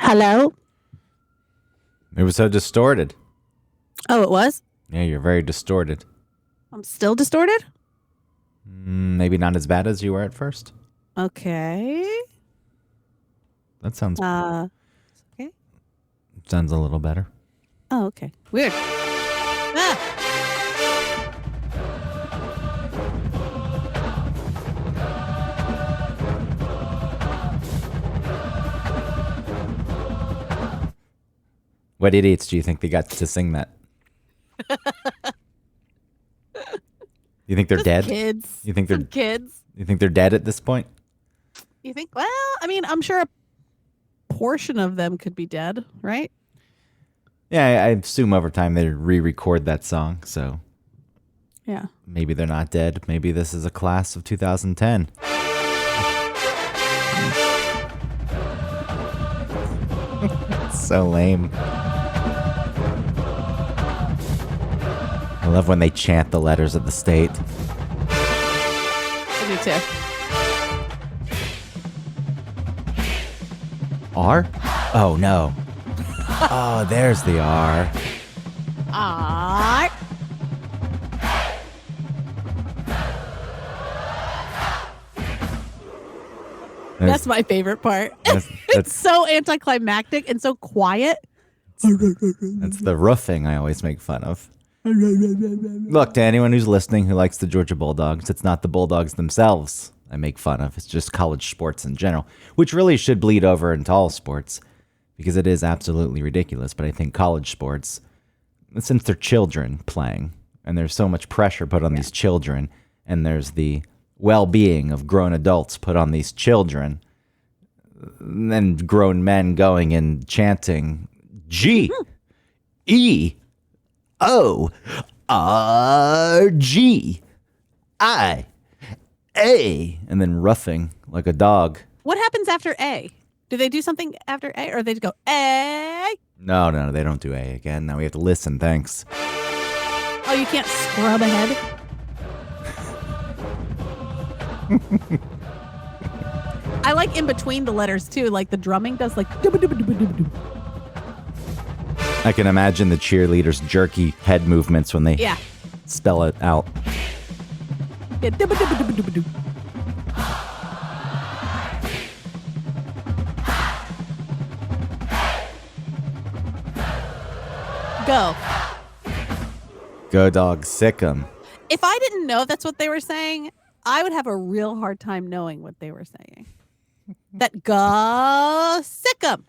Hello? It was so distorted. Oh, it was? Yeah, you're very distorted. I'm still distorted? Maybe not as bad as you were at first. Okay. That sounds Okay. sounds a little better. Oh, okay. Weird. Ah! What idiots do you think they got to sing that? You think they're Just dead? Kids. You think they're Some kids. You think they're dead at this point? You think? Well, I mean, I'm sure a portion of them could be dead, right? Yeah, I assume over time they re-record that song, so Yeah. maybe they're not dead. Maybe this is a class of 2010. So lame. I love when they chant the letters of the state. I do too. R? Oh, no. Oh, there's the R. Ah. That's my favorite part. It's That's so anticlimactic and so quiet. the roofing I always make fun of. Look, to anyone who's listening who likes the Georgia Bulldogs, it's not the Bulldogs themselves I make fun of. It's just college sports in general, which really should bleed over into all sports because it is absolutely ridiculous. But I think college sports, since they're children playing and there's so much pressure put on these children and there's the well-being of grown adults put on these children and grown men going and chanting G E O R G I A and then roughing like a dog. What happens after A? Do they do something after A or they just go A? No, they don't do A again. Now we have to listen, thanks. Oh, you can't scrub ahead? I like in between the letters too, like the drumming does like I can imagine the cheerleaders' jerky head movements when they spell it out. Yeah. Go. Go dog, sick 'em. If I didn't know that's what they were saying, I would have a real hard time knowing what they were saying. That go sick 'em.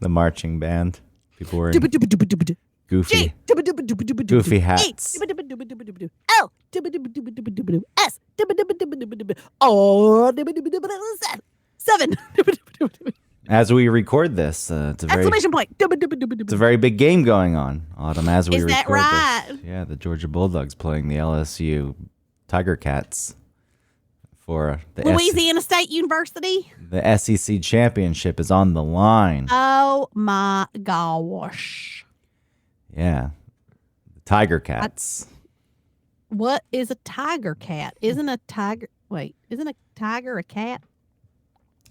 The marching band. People were goofy hats. L S O 7 As we record this, it's a very exclamation point. it's a very big game going on, Autumn. As we Is record that right? this, yeah, the Georgia Bulldogs playing the LSU Tiger Cats for the Louisiana State University. the SEC championship is on the line. Oh my gosh! Yeah, the Tiger Cats. What is a tiger cat? Isn't a tiger a cat?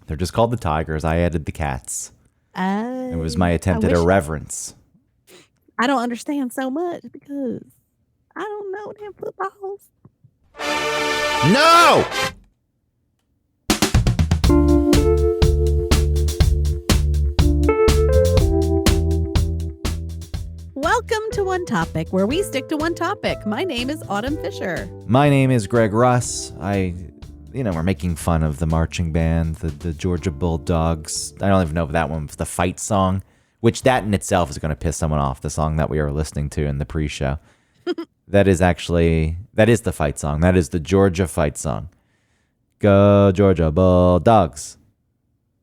They're just called the Tigers. I added the Cats. It was my attempt at wish- irreverence. I don't understand so much because I don't know them footballs. No! Welcome to One Topic, where we stick to one topic. My name is Autumn Fisher. My name is Greg Russ. We're making fun of the marching band, the Georgia Bulldogs. I don't even know if that one was the fight song, which that in itself is going to piss someone off, the song that we were listening to in the pre-show. That is the fight song. That is the Georgia fight song. Go Georgia Bulldogs.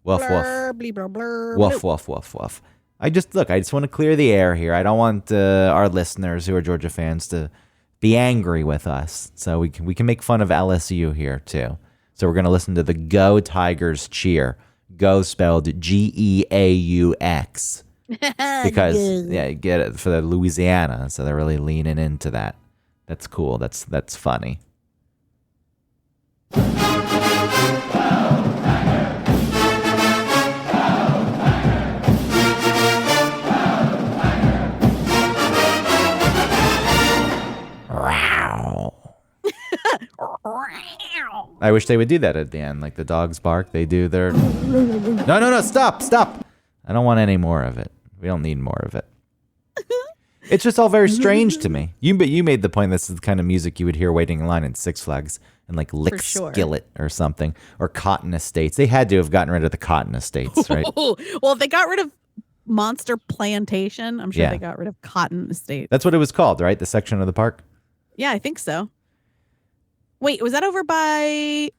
Woof, woof. Blur, blee, blur, blur, Woof, blue. woof, woof, woof. I just want to clear the air here. I don't want our listeners who are Georgia fans to be angry with us. So we can make fun of LSU here too. So we're going to listen to the Go Tigers cheer. Go spelled Geaux. Because get it for the Louisiana. So they're really leaning into that. That's cool. That's funny. I wish they would do that at the end. Like the dogs bark, they do their... No, stop. I don't want any more of it. We don't need more of it. It's just all very strange to me. But you made the point this is the kind of music you would hear waiting in line in Six Flags and like Lick Skillet or something. Or Cotton Estates. They had to have gotten rid of the Cotton Estates, right? Well, if they got rid of Monster Plantation, I'm sure they got rid of Cotton Estates. That's what it was called, right? The section of the park? Yeah, I think so. Wait, was that over by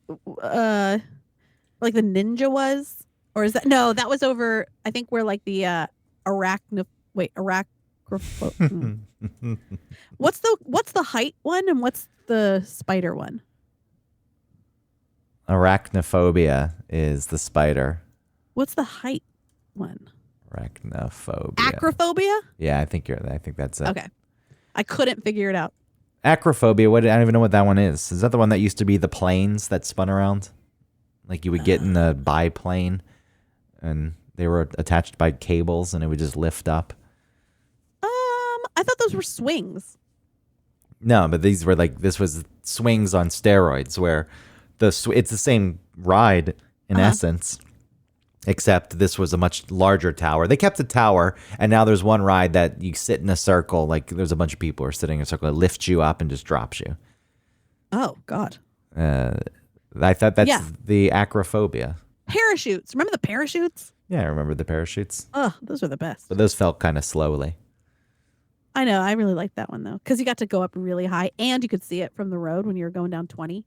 like the Ninja was? Or is that that was over I think where like the What's the height one and what's the spider one? Arachnophobia is the spider. What's the height one? Arachnophobia. Acrophobia? Yeah, I think that's it. Okay. I couldn't figure it out. Acrophobia, I don't even know what that one is. Is that the one that used to be the planes that spun around? Like you would get in a biplane and they were attached by cables and it would just lift up. I thought those were swings. No, but this was swings on steroids where it's the same ride in essence, except this was a much larger tower. They kept the tower, and now there's one ride that you sit in a circle, like there's a bunch of people who are sitting in a circle. It lifts you up and just drops you. Oh, God. I thought that's the acrophobia. Parachutes. Remember the parachutes? Yeah, I remember the parachutes. Oh, those were the best. But those felt kind of slowly. I know. I really liked that one, though, because you got to go up really high, and you could see it from the road when you were going down 20.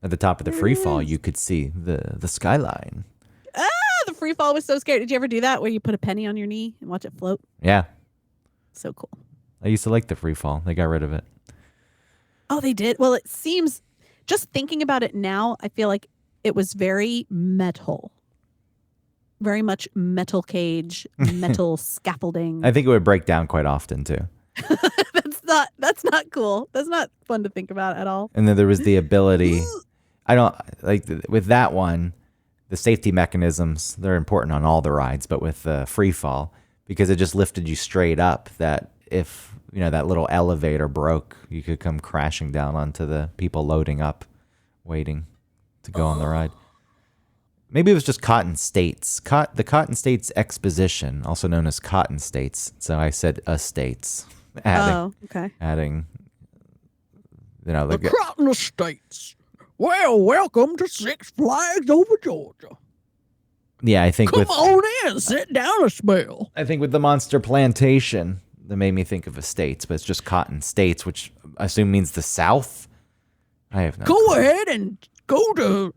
At the top of the free fall, you could see the skyline. Ah, the free fall was so scary. Did you ever do that where you put a penny on your knee and watch it float? Yeah. So cool. I used to like the free fall. They got rid of it. Oh, they did? Well, it seems, just thinking about it now, I feel like it was very metal. Very much metal cage, metal scaffolding. I think it would break down quite often, too. That's not cool. That's not fun to think about at all. And then there was the ability... I don't like with that one, the safety mechanisms, they're important on all the rides, but with the free fall, because it just lifted you straight up, that if, that little elevator broke, you could come crashing down onto the people loading up, waiting to go on the ride. Maybe it was just Cotton States. The Cotton States Exposition, also known as Cotton States. So I said estates. Adding, the Cotton Estates. Well, welcome to Six Flags over Georgia. Yeah, I think Come on in, sit down a spell. I think with the Monster Plantation, that made me think of estates, but it's just Cotton States, which I assume means the South. I have no clue. Go ahead and go to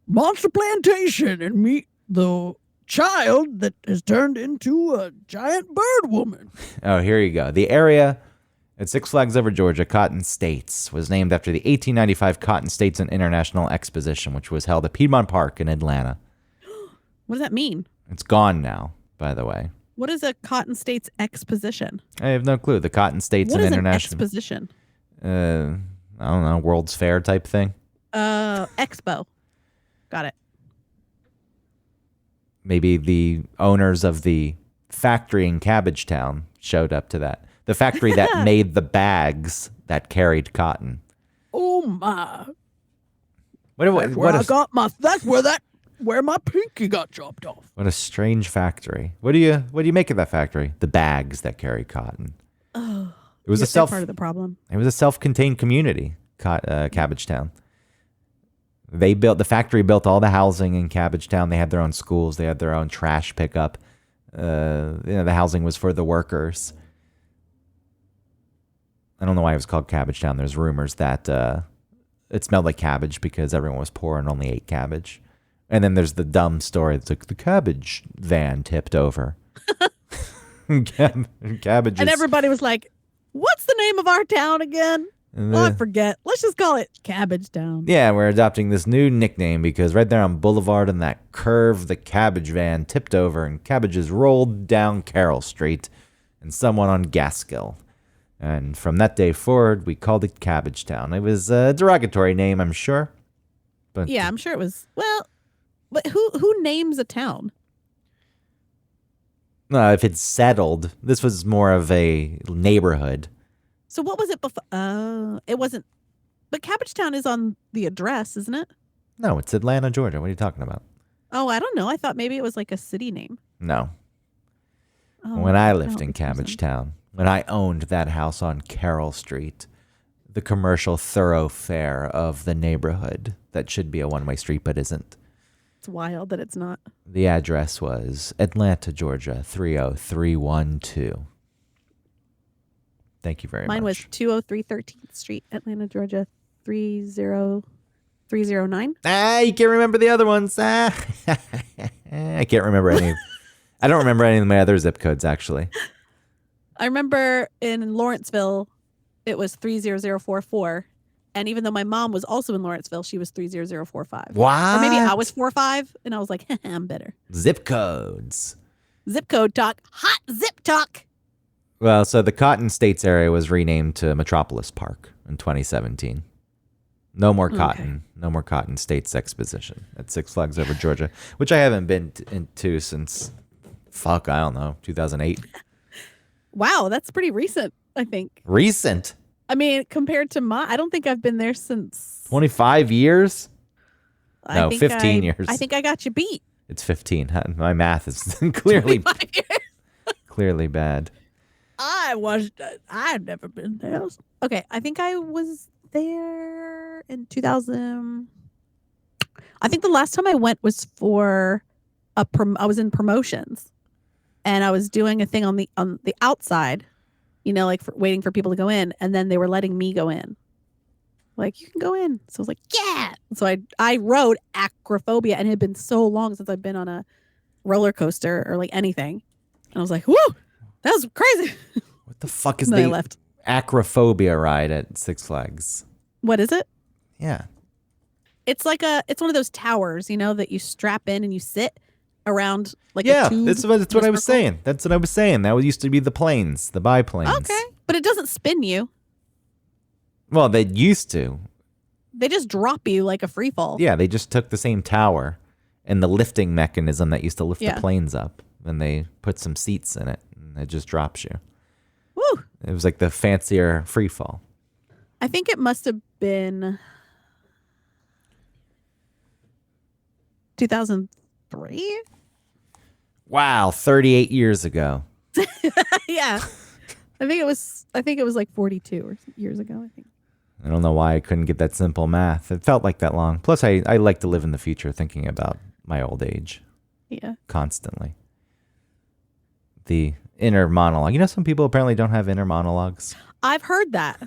Monster Plantation and meet the child that has turned into a giant bird woman. Oh, here you go. The area at Six Flags Over Georgia, Cotton States, was named after the 1895 Cotton States and International Exposition, which was held at Piedmont Park in Atlanta. What does that mean? It's gone now, by the way. What is a Cotton States Exposition? I have no clue. The Cotton States and International... What is an exposition? I don't know, World's Fair type thing? Expo. Got it. Maybe the owners of the factory in Cabbagetown showed up to that. The factory that made the bags that carried cotton. Oh my! That's where my pinky got chopped off. What a strange factory. What do you make of that factory? The bags that carry cotton. Oh, it was part of the problem. It was a self-contained community, Cabbagetown. The factory built all the housing in Cabbagetown. They had their own schools. They had their own trash pickup. The housing was for the workers. I don't know why it was called Cabbagetown. There's rumors that it smelled like cabbage because everyone was poor and only ate cabbage. And then there's the dumb story. It's like the cabbage van tipped over. Cabbages. And everybody was like, what's the name of our town again? I forget. Let's just call it Cabbagetown. Yeah, we're adopting this new nickname because right there on Boulevard in that curve, the cabbage van tipped over and cabbages rolled down Carroll Street and someone on Gaskill. And from that day forward, we called it Cabbagetown. It was a derogatory name, I'm sure. But yeah, I'm sure it was. Well, but who names a town? If it's settled, this was more of a neighborhood. So what was it before? It wasn't But Cabbagetown is on the address, isn't it? No, it's Atlanta, Georgia. What are you talking about? Oh, I don't know. I thought maybe it was like a city name. No. Oh, When I lived don't in make more sense. Cabbagetown, when I owned that house on Carroll Street, the commercial thoroughfare of the neighborhood that should be a one-way street but isn't. It's wild that it's not. The address was Atlanta, Georgia, 30312. Thank you very Mine was much. 203 13th Street, Atlanta, Georgia, 30309. You can't remember the other ones. I can't remember any. I don't remember any of my other zip codes, actually. I remember in Lawrenceville, it was 30044. And even though my mom was also in Lawrenceville, she was 30045. What? Or maybe I was 45, and I was like, I'm better. Zip codes. Zip code talk. Hot zip talk. Well, so the Cotton States area was renamed to Metropolis Park in 2017. No more cotton. No more Cotton States Exposition at Six Flags Over Georgia, which I haven't been into since, I don't know, 2008. Wow, that's pretty recent, I think. Recent? I mean, compared to I don't think I've been there since 25 years? I No, think 15 years. I think I got you beat. It's 15. My math is clearly 25 years. clearly bad. I've never been there. Okay, I think I was there in 2000. I think the last time I went was for I was in promotions, and I was doing a thing on the outside, like waiting for people to go in, and then they were letting me go in. Like, you can go in. So I was like, yeah. So I rode acrophobia, and it had been so long since I've been on a roller coaster or like anything. And I was like, whoo, that was crazy. What the fuck is And then I the left. acrophobia ride at Six Flags? What is it? Yeah. It's like it's one of those towers, that you strap in and you sit around like Yeah, a tube. that's what I was circle. saying. That's what I was saying. That used to be the planes, the biplanes. Okay, but it doesn't spin you. Well, they used to. They just drop you like a free fall. Yeah, they just took the same tower and the lifting mechanism that used to lift Yeah. the planes up, and they put some seats in it, and it just drops you. Woo! It was like the fancier free fall. I think it must have been 2003. Wow, 38 years ago. Yeah, I think it was like 42 years ago. I think. I don't know why I couldn't get that simple math. It felt like that long. Plus, I like to live in the future thinking about my old age Yeah. constantly. The inner monologue. Some people apparently don't have inner monologues. I've heard that.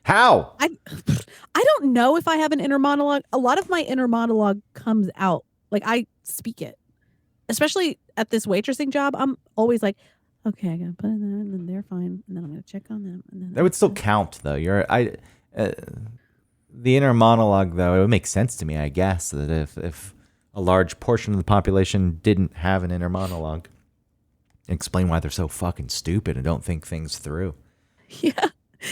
How? I don't know if I have an inner monologue. A lot of my inner monologue comes out. Like, I speak it. Especially at this waitressing job, I'm always like, okay, I gotta put in that, and then they're fine, and then I'm gonna check on them, and then That would still count, though. The inner monologue, though, it would make sense to me, I guess, that if a large portion of the population didn't have an inner monologue, explain why they're so fucking stupid and don't think things through. yeah,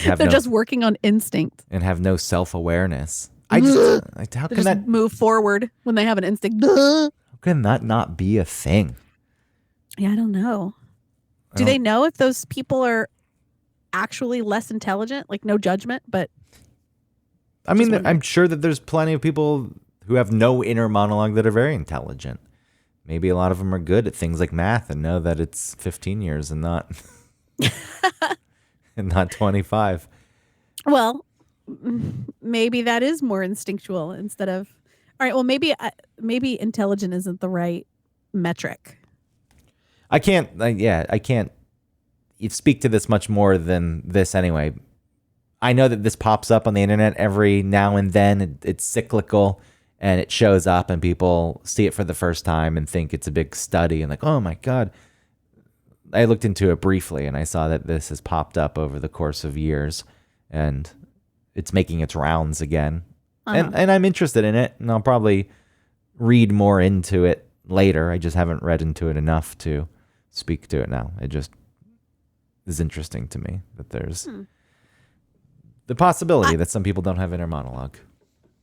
Have they're no- just working on instinct. and have no self-awareness. How can that Move forward when they have an instinct. how can that not be a thing? Yeah, I don't know. Do they know if those people are actually less intelligent? Like, no judgment, but I mean, wondering. I'm sure that there's plenty of people who have no inner monologue that are very intelligent. Maybe a lot of them are good at things like math and know that it's 15 years and not and not 25. well, maybe that is more instinctual instead of. All right, well, maybe intelligent isn't the right metric. I can't speak to this much more than this anyway. I know that this pops up on the internet every now and then. It's cyclical, and it shows up, and people see it for the first time and think it's a big study and like, oh my God. I looked into it briefly, and I saw that this has popped up over the course of years, and it's making its rounds again. And I'm interested in it, and I'll probably read more into it later. I just haven't read into it enough to speak to it now. It just is interesting to me that there's the possibility that some people don't have inner monologue.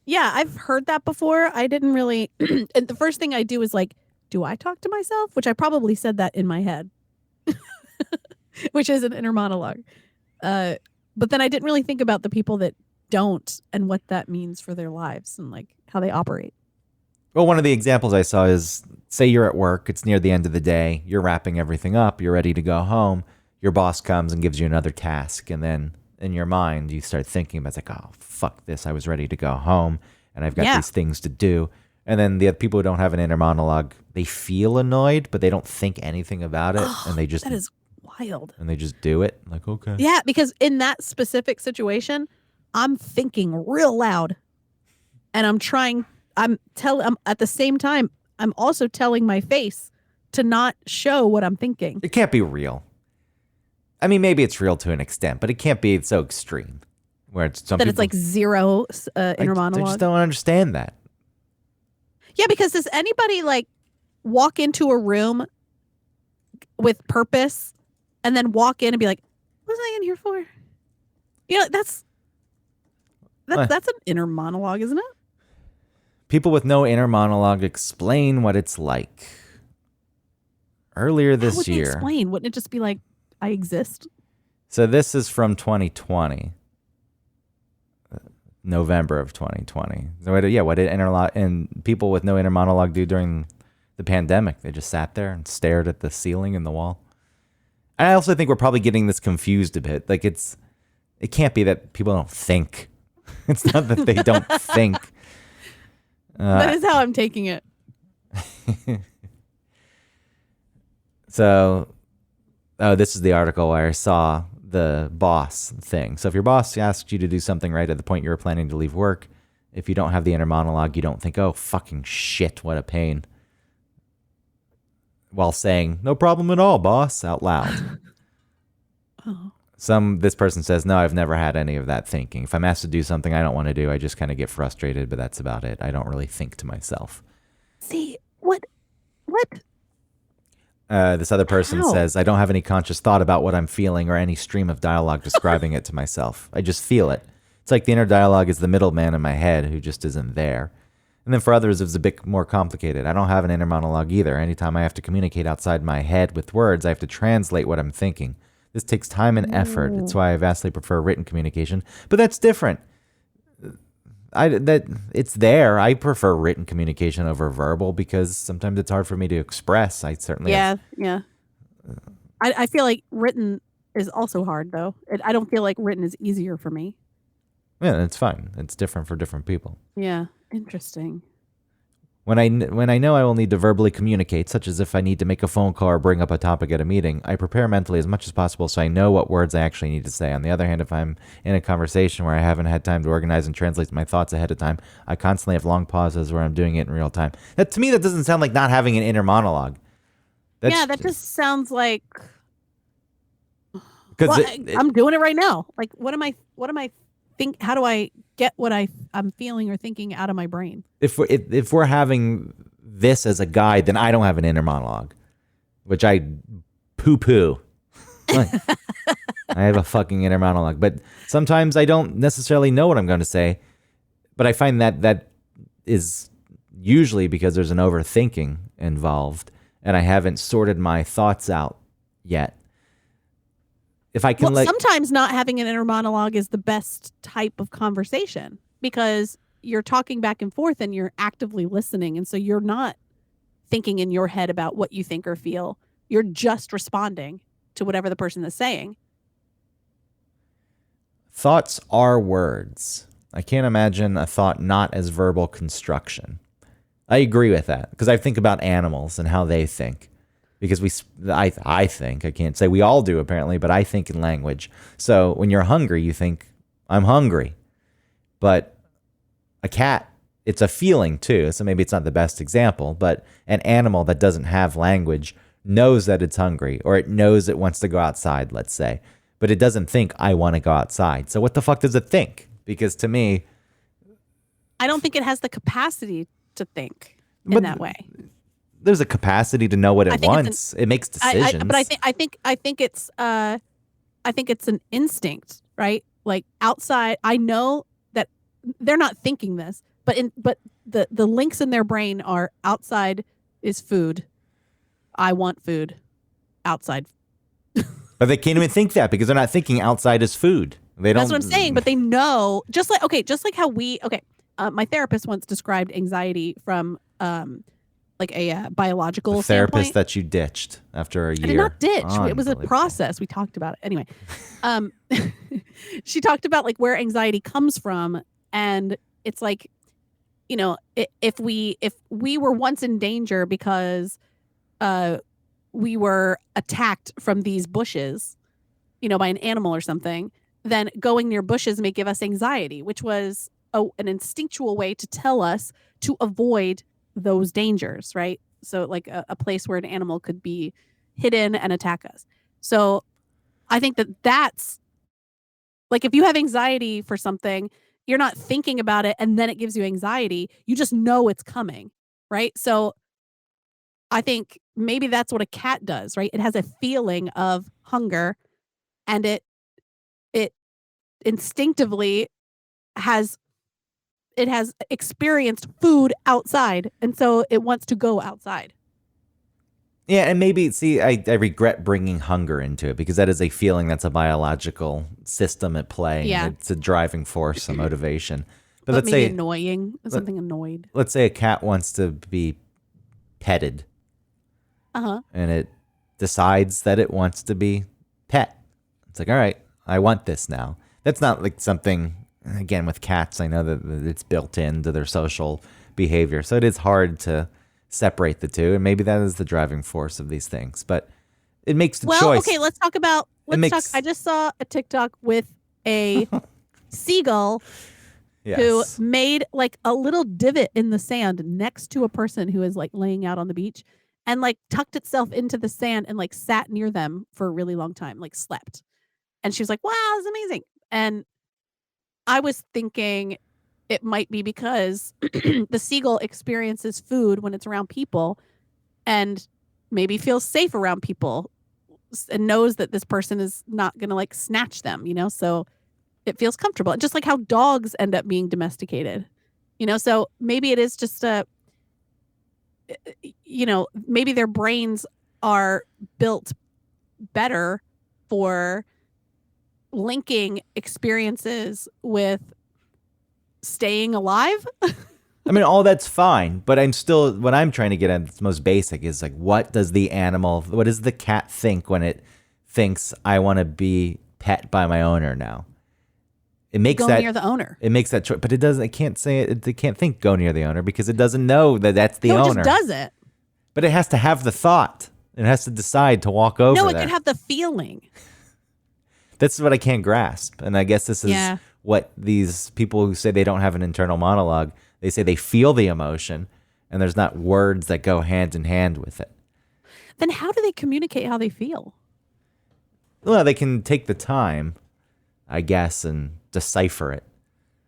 Yeah, I've heard that before. I didn't really. And the first thing I do is like, do I talk to myself? Which I probably said that in my head, which is an inner monologue. But then I didn't really think about the people that don't and what that means for their lives and like how they operate. Well, one of the examples I saw is, say you're at work, it's near the end of the day, you're wrapping everything up, you're ready to go home, your boss comes and gives you another task, and then in your mind you start thinking about, it's like, oh, fuck this, I was ready to go home, and I've got these things to do. And then the people who don't have an inner monologue, they feel annoyed, but they don't think anything about it, and they just... That is wild. And they just do it, like, okay. Yeah, because in that specific situation, I'm thinking real loud, and I'm at the same time, I'm also telling my face to not show what I'm thinking. It can't be real. I mean, maybe it's real to an extent, but it can't be so extreme where it's it's like zero inner monologue. I just don't understand that. Yeah, because does anybody like walk into a room with purpose and then walk in and be like, "What was I in here for?" You know, that's an inner monologue, isn't it? People with no inner monologue explain what it's like. Earlier this How would they year. explain? Wouldn't it just be like, I exist? So this is from 2020. November of 2020. So what did people with no inner monologue do during the pandemic? They just sat there and stared at the ceiling and the wall. I also think we're probably getting this confused a bit. Like it can't be that people don't think. It's not that they don't think. That is how I'm taking it. So, this is the article where I saw the boss thing. So if your boss asks you to do something right at the point you were planning to leave work, if you don't have the inner monologue, you don't think, oh, fucking shit, what a pain. While saying, no problem at all, boss, out loud. Oh. This person says, no, I've never had any of that thinking. If I'm asked to do something I don't want to do, I just kind of get frustrated, but that's about it. I don't really think to myself. See, what? This other person How? says, I don't have any conscious thought about what I'm feeling or any stream of dialogue describing it to myself. I just feel it. It's like the inner dialogue is the middleman in my head who just isn't there. And then for others, it's a bit more complicated. I don't have an inner monologue either. Anytime I have to communicate outside my head with words, I have to translate what I'm thinking. This takes time and effort. It's why I vastly prefer written communication. But that's different. It's there. I prefer written communication over verbal because sometimes it's hard for me to express. I certainly Yeah. I feel like written is also hard though. I don't feel like written is easier for me. Yeah, that's fine. It's different for different people. Yeah, interesting. When I know I will need to verbally communicate, such as if I need to make a phone call or bring up a topic at a meeting, I prepare mentally as much as possible so I know what words I actually need to say. On the other hand, if I'm in a conversation where I haven't had time to organize and translate my thoughts ahead of time, I constantly have long pauses where I'm doing it in real time. To me, that doesn't sound like not having an inner monologue. That just sounds like... Because I'm doing it right now. Like, what am I how do I get what I'm feeling or thinking out of my brain? If we're having this as a guide, then I don't have an inner monologue, which I poo-poo. Like, I have a fucking inner monologue. But sometimes I don't necessarily know what I'm going to say, but I find that is usually because there's an overthinking involved, and I haven't sorted my thoughts out yet. If I can sometimes not having an inner monologue is the best type of conversation because you're talking back and forth and you're actively listening. And so you're not thinking in your head about what you think or feel. You're just responding to whatever the person is saying. Thoughts are words. I can't imagine a thought not as verbal construction. I agree with that because I think about animals and how they think. Because I think, I can't say we all do apparently, but I think in language. So when you're hungry, you think, I'm hungry. But a cat, it's a feeling too. So maybe it's not the best example, but an animal that doesn't have language knows that it's hungry or it knows it wants to go outside, let's say. But it doesn't think, I want to go outside. So what the fuck does it think? Because to me... I don't think it has the capacity to think in that way. There's a capacity to know what it wants. It makes decisions. But I think it's an instinct, right? Like outside, I know that they're not thinking this, but the links in their brain are outside is food. I want food. Outside. But they can't even think that because they're not thinking outside is food. They don't. That's what I'm saying. But they know, just like how my therapist once described anxiety from like a biological the therapist standpoint. that you ditched after a year. I did not ditch. It was a Unbelievable. process. We talked about it. Anyway, she talked about like where anxiety comes from, and it's like, if we were once in danger because we were attacked from these bushes, by an animal or something, then going near bushes may give us anxiety, which was an instinctual way to tell us to avoid those dangers, right? So like a place where an animal could be hidden and attack us. So I think that's like, if you have anxiety for something, you're not thinking about it and then it gives you anxiety. You just know it's coming, right? So I think maybe that's what a cat does, right? It has a feeling of hunger, and it instinctively has experienced food outside, and so it wants to go outside. Yeah, and maybe, see, I regret bringing hunger into it, because that is a feeling, that's a biological system at play. Yeah. And it's a driving force, a motivation. But But let's maybe say annoying, something annoyed. let's say a cat wants to be petted, Uh-huh. and it decides that it wants to be pet. It's like, all right, I want this now. That's not like something, again, with cats, I know that it's built into their social behavior. So it is hard to separate the two. And maybe that is the driving force of these things. But it makes the choice. Okay, let's talk. I just saw a TikTok with a seagull who Yes. made like a little divot in the sand next to a person who is like laying out on the beach, and like tucked itself into the sand and like sat near them for a really long time, like slept. And she was like, wow, it's amazing. And I was thinking it might be because the seagull experiences food when it's around people, and maybe feels safe around people, and knows that this person is not going to like snatch them, so it feels comfortable. Just like how dogs end up being domesticated, so maybe it is just maybe their brains are built better for linking experiences with staying alive. I mean, all that's fine, but what I'm trying to get at, the most basic, is like, what does the cat think when it thinks, I want to be pet by my owner now? It makes go near the owner. It makes that choice, but it doesn't. It can't say it. It can't think go near the owner, because it doesn't know that that's the owner. It just does it. But it has to have the thought. It has to decide to walk over. No, it there. could have the feeling. That's what I can't grasp, and I guess this is what these people who say they don't have an internal monologue, they say they feel the emotion, and there's not words that go hand in hand with it. Then how do they communicate how they feel? Well, they can take the time, I guess, and decipher it.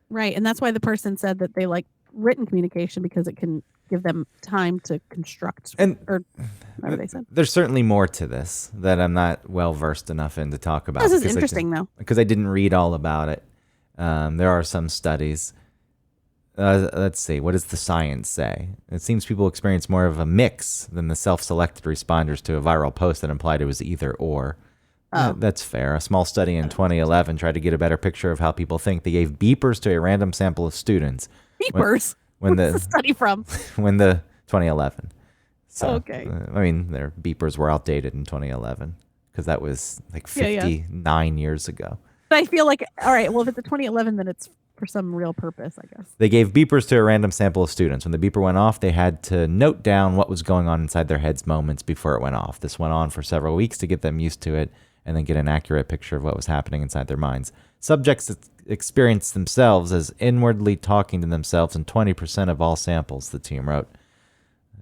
Right, and that's why the person said that they like written communication, because it can give them time to construct, or whatever they said. There's certainly more to this that I'm not well versed enough in to talk about. This is interesting, though, because I didn't read all about it. There are some studies. Let's see. What does the science say? It seems people experience more of a mix than the self-selected responders to a viral post that implied it was either or. That's fair. A small study in 2011 tried to get a better picture of how people think. They gave beepers to a random sample of students. Beepers? What's the study from? When the 2011. So, okay. I mean, their beepers were outdated in 2011, because that was like 59 years ago. But I feel like, all right, well, if it's a 2011, then it's for some real purpose, I guess. They gave beepers to a random sample of students. When the beeper went off, they had to note down what was going on inside their heads moments before it went off. This went on for several weeks to get them used to it, and then get an accurate picture of what was happening inside their minds. Subjects experienced themselves as inwardly talking to themselves in 20% of all samples, the team wrote.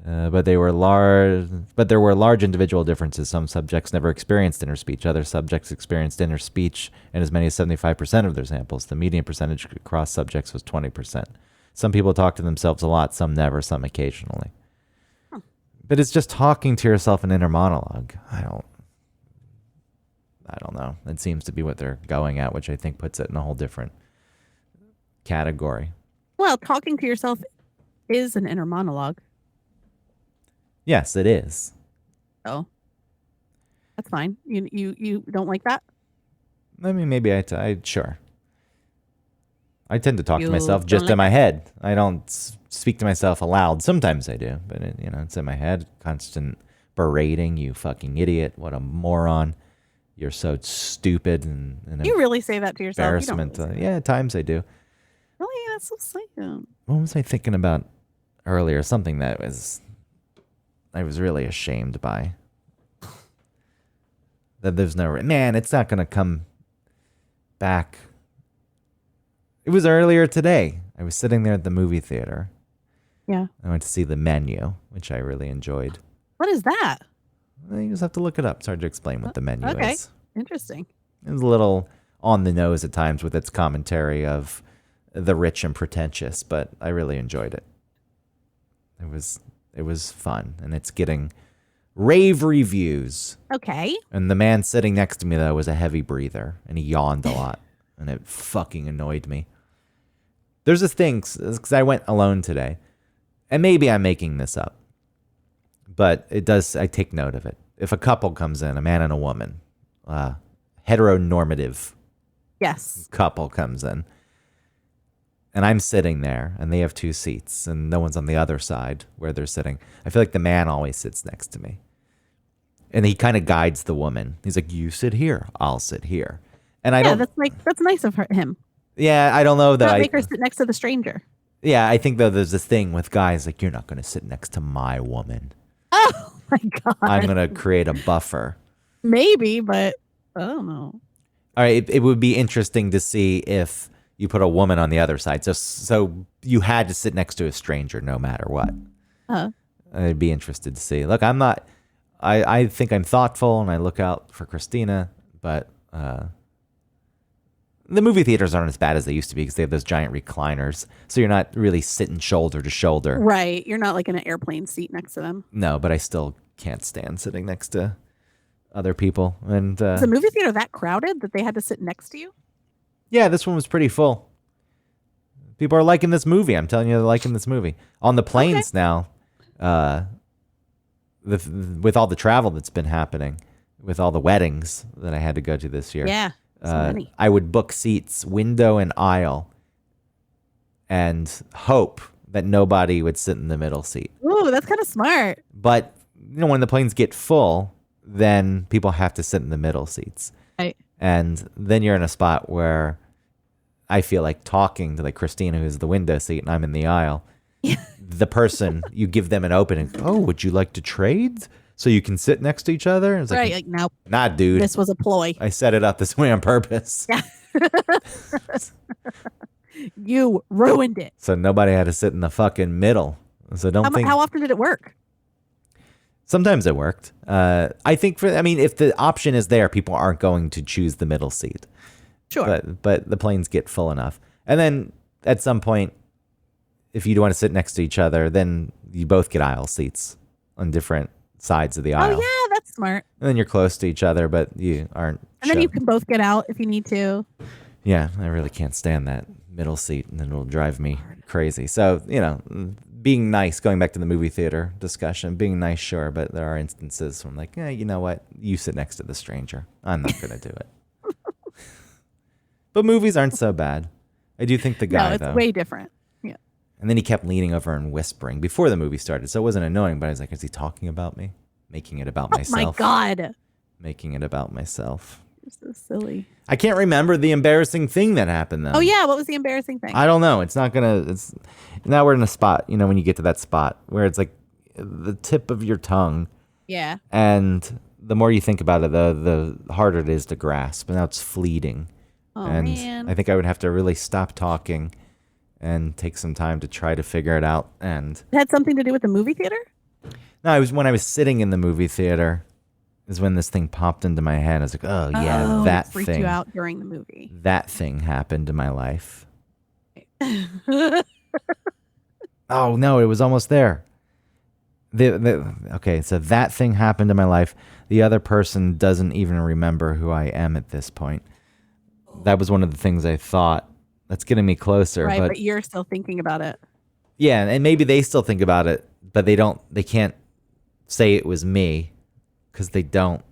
But there were large individual differences. Some subjects never experienced inner speech. Other subjects experienced inner speech in as many as 75% of their samples. The median percentage across subjects was 20%. Some people talk to themselves a lot, some never, some occasionally. But it's just talking to yourself an inner monologue. I don't know. It seems to be what they're going at, which I think puts it in a whole different category. Well, talking to yourself is an inner monologue. Yes, it is. Oh, that's fine. You don't like that? I mean, maybe sure. I tend to talk to You myself don't just like in my head. I don't speak to myself aloud. Sometimes I do, but it's in my head. Constant berating, you fucking idiot. What a moron. You're so stupid and You really say that to yourself? You don't embarrassment. really say that. Yeah, at times I do. Really? That's so sad. What was I thinking about earlier? Something that I was really ashamed by. That there's it's not going to come back. It was earlier today. I was sitting there at the movie theater. Yeah. I went to see The Menu, which I really enjoyed. What is that? You just have to look it up. It's hard to explain what The Menu Okay. is. Interesting. It was a little on the nose at times with its commentary of the rich and pretentious, but I really enjoyed it. It was fun, and it's getting rave reviews. Okay. And the man sitting next to me, though, was a heavy breather, and he yawned a lot, and it fucking annoyed me. There's this thing, because I went alone today, and maybe I'm making this up, but I take note of it. If a couple comes in, a man and a woman, heteronormative Yes. couple comes in, and I'm sitting there, and they have two seats, and no one's on the other side where they're sitting, I feel like the man always sits next to me. And he kind of guides the woman. He's like, you sit here, I'll sit here. And I don't... that's nice of him. Yeah, I don't know though. Not make her sit next to the stranger. Yeah, I think though there's this thing with guys like, you're not going to sit next to my woman. Oh my God. I'm going to create a buffer. Maybe, but I don't know. All right, it would be interesting to see if you put a woman on the other side. So you had to sit next to a stranger no matter what. I'd be interested to see. Look, I'm not... I think I'm thoughtful and I look out for Christina, but... the movie theaters aren't as bad as they used to be because they have those giant recliners. So you're not really sitting shoulder to shoulder. Right. You're not like in an airplane seat next to them. No, but I still can't stand sitting next to other people. And is the movie theater that crowded that they had to sit next to you? Yeah, this one was pretty full. People are liking this movie. I'm telling you, they're liking this movie. On the planes now, with all the travel that's been happening, with all the weddings that I had to go to this year. Yeah. I would book seats, window and aisle, and hope that nobody would sit in the middle seat. Ooh, that's kind of smart. But when the planes get full, then people have to sit in the middle seats. Right. And then you're in a spot where I feel like talking to like Christina, who's the window seat, and I'm in the aisle. The person, you give them an opening. Oh, would you like to trade? So you can sit next to each other? It's right, like, nope. Nah, dude. This was a ploy. I set it up this way on purpose. Yeah. You ruined it. So nobody had to sit in the fucking middle. So How often did it work? Sometimes it worked. I think if the option is there, people aren't going to choose the middle seat. Sure. But the planes get full enough. And then at some point, if you want to sit next to each other, then you both get aisle seats on different sides of the aisle. Oh, yeah, that's smart. And then you're close to each other, but you aren't. And then you can both get out if you need to. Yeah, I really can't stand that middle seat, and it'll drive me crazy. So, being nice, going back to the movie theater discussion, being nice, sure, but there are instances where I'm like, you know what? You sit next to the stranger. I'm not going to do it. But movies aren't so bad. I do think the guy, it's though. way different. Yeah. And then he kept leaning over and whispering before the movie started. So it wasn't annoying, but I was like, is he talking about me? Making it about myself. Oh, my God. Making it about myself. You're so silly. I can't remember the embarrassing thing that happened, though. Oh, yeah. What was the embarrassing thing? I don't know. Now we're in a spot, when you get to that spot where it's like the tip of your tongue. Yeah. And the more you think about it, the harder it is to grasp. And now it's fleeting. Oh, and man. I think I would have to really stop talking and take some time to try to figure it out. And it had something to do with the movie theater? No, when I was sitting in the movie theater is when this thing popped into my head. I was like, oh, yeah, that it freaked thing. You out during the movie. That thing happened in my life. Oh, no, it was almost there. Okay, so that thing happened in my life. The other person doesn't even remember who I am at this point. That was one of the things I thought. That's getting me closer. Right, but you're still thinking about it. Yeah, and maybe they still think about it, but they can't say it was me because they don't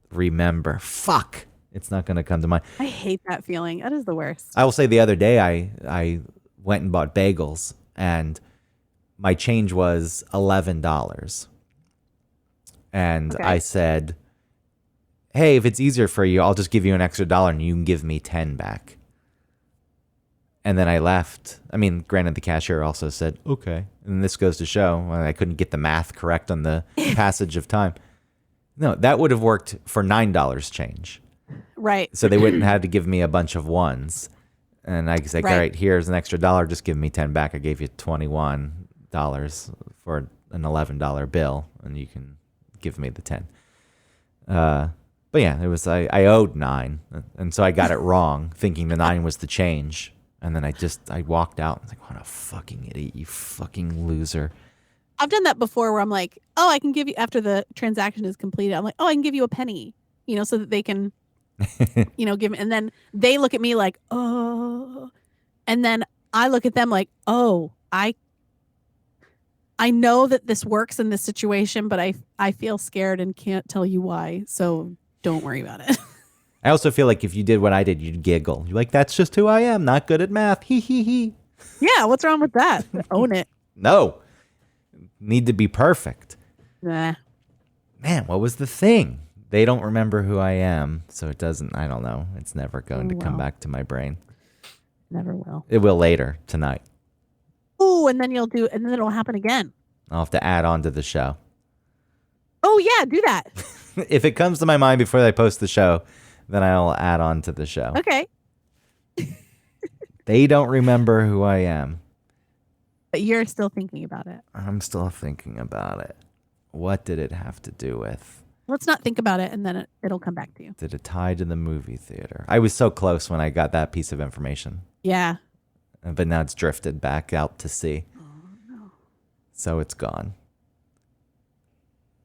remember. Fuck. It's not going to come to mind. I hate that feeling. That is the worst. I will say the other day I went and bought bagels and my change was $11. And Okay. I said, hey, if it's easier for you, I'll just give you an extra dollar and you can give me 10 back. And then I left. I mean, granted, the cashier also said, okay. And this goes to show I couldn't get the math correct on the passage of time. No, that would have worked for $9 change. Right. So they wouldn't have to give me a bunch of ones. And I was like, Right. all right, here's an extra dollar. Just give me 10 back. I gave you $21 for an $11 bill, and you can give me the 10. But yeah, it was I owed 9, and so I got it wrong, thinking the 9 was the change. And then I walked out. I was like, what a fucking idiot, you fucking loser. I've done that before where I'm like, oh, I can give you, after the transaction is completed, I'm like, oh, I can give you a penny, so that they can, give me. And then they look at me like, oh. And then I look at them like, oh, I know that this works in this situation, but I feel scared and can't tell you why. So don't worry about it. I also feel like if you did what I did, you'd giggle. You're like, that's just who I am. Not good at math. Hee hee hee. Yeah, what's wrong with that? Own it. No. Need to be perfect. Nah. Man, what was the thing? They don't remember who I am, so it doesn't, I don't know. It's never going to come back to my brain. Never will. It will later tonight. Oh, and then and then it'll happen again. I'll have to add on to the show. Oh yeah, do that. If it comes to my mind before I post the show, then I'll add on to the show. Okay. They don't remember who I am. But you're still thinking about it. I'm still thinking about it. What did it have to do with? Let's not think about it, and then it'll come back to you. Did it tie to the movie theater? I was so close when I got that piece of information. Yeah. But now it's drifted back out to sea. Oh, no. So it's gone.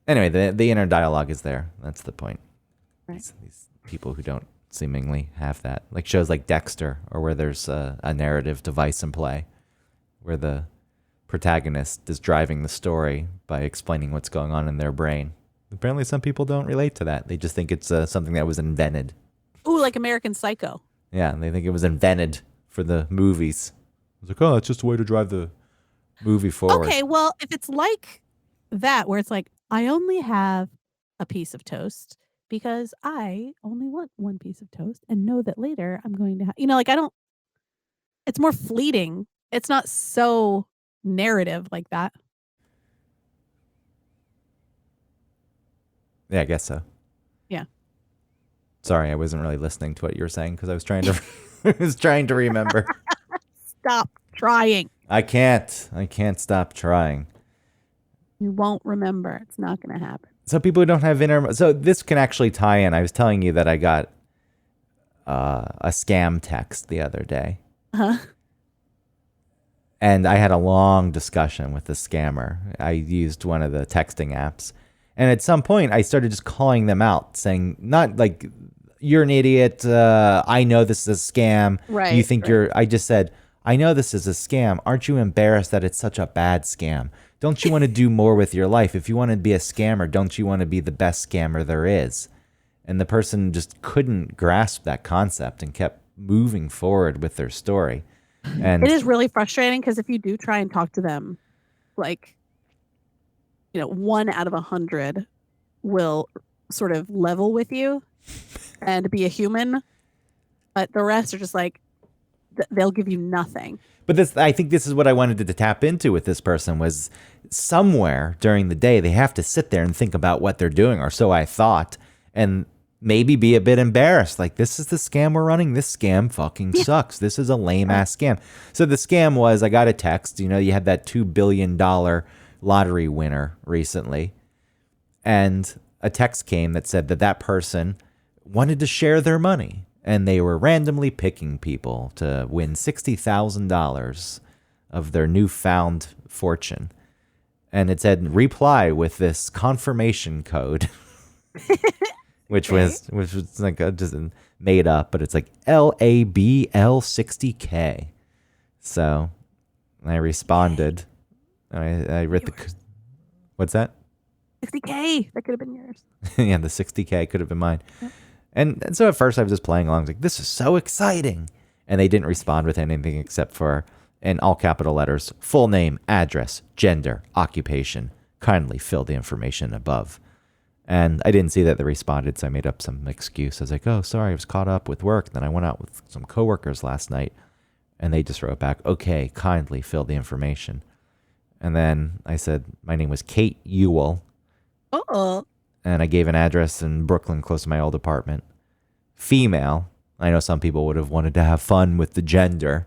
Anyway, the inner dialogue is there. That's the point. Right. These people who don't seemingly have that. Like shows like Dexter, or where there's a narrative device in play, where the protagonist is driving the story by explaining what's going on in their brain. Apparently some people don't relate to that. They just think it's something that was invented. Ooh, like American Psycho. Yeah, they think it was invented for the movies. It's like, oh, it's just a way to drive the movie forward. Okay, well, if it's like that, where it's like, I only have a piece of toast because I only want one piece of toast and know that later I'm going to have, like it's more fleeting. It's not so narrative like that. Yeah, I guess so. Yeah. Sorry, I wasn't really listening to what you were saying because I was trying to I was trying to remember. Stop trying. I can't stop trying. You won't remember. It's not going to happen. So people who don't have so this can actually tie in. I was telling you that I got a scam text the other day. Uh-huh. And I had a long discussion with the scammer. I used one of the texting apps. And at some point, I started just calling them out, saying, not like, you're an idiot. I know this is a scam. Right. You think I just said, I know this is a scam. Aren't you embarrassed that it's such a bad scam? Don't you want to do more with your life? If you want to be a scammer, don't you want to be the best scammer there is? And the person just couldn't grasp that concept and kept moving forward with their story. And it is really frustrating because if you do try and talk to them, like, 1 out of 100 will sort of level with you and be a human, but the rest are just like, they'll give you nothing. But I think this is what I wanted to tap into with this person was somewhere during the day, they have to sit there and think about what they're doing, or so I thought, and maybe be a bit embarrassed. Like, this is the scam we're running. This scam fucking sucks. This is a lame ass scam. So the scam was, I got a text, you had that $2 billion lottery winner recently. And a text came that said that person wanted to share their money. And they were randomly picking people to win $60,000 of their newfound fortune. And it said, reply with this confirmation code, which was like just made up, but it's like LABL60K. So I responded. I read what's that? 60K. That could have been yours. Yeah, the 60K could have been mine. Yep. And so at first I was just playing along. I was like, this is so exciting. And they didn't respond with anything except for, in all capital letters, full name, address, gender, occupation. Kindly fill the information above. And I didn't see that they responded, so I made up some excuse. I was like, oh, sorry, I was caught up with work. Then I went out with some coworkers last night, and they just wrote back, okay, kindly fill the information. And then I said, my name was Kate Ewell. Oh. And I gave an address in Brooklyn close to my old apartment. Female. I know some people would have wanted to have fun with the gender.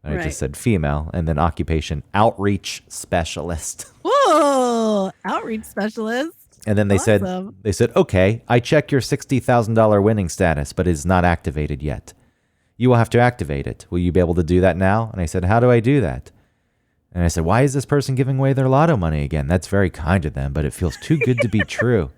I just said female. And then occupation, outreach specialist. Whoa, outreach specialist. And then they said, okay, I check your $60,000 winning status, but it's not activated yet. You will have to activate it. Will you be able to do that now? And I said, how do I do that? And I said, why is this person giving away their lotto money again? That's very kind of them, but it feels too good to be true.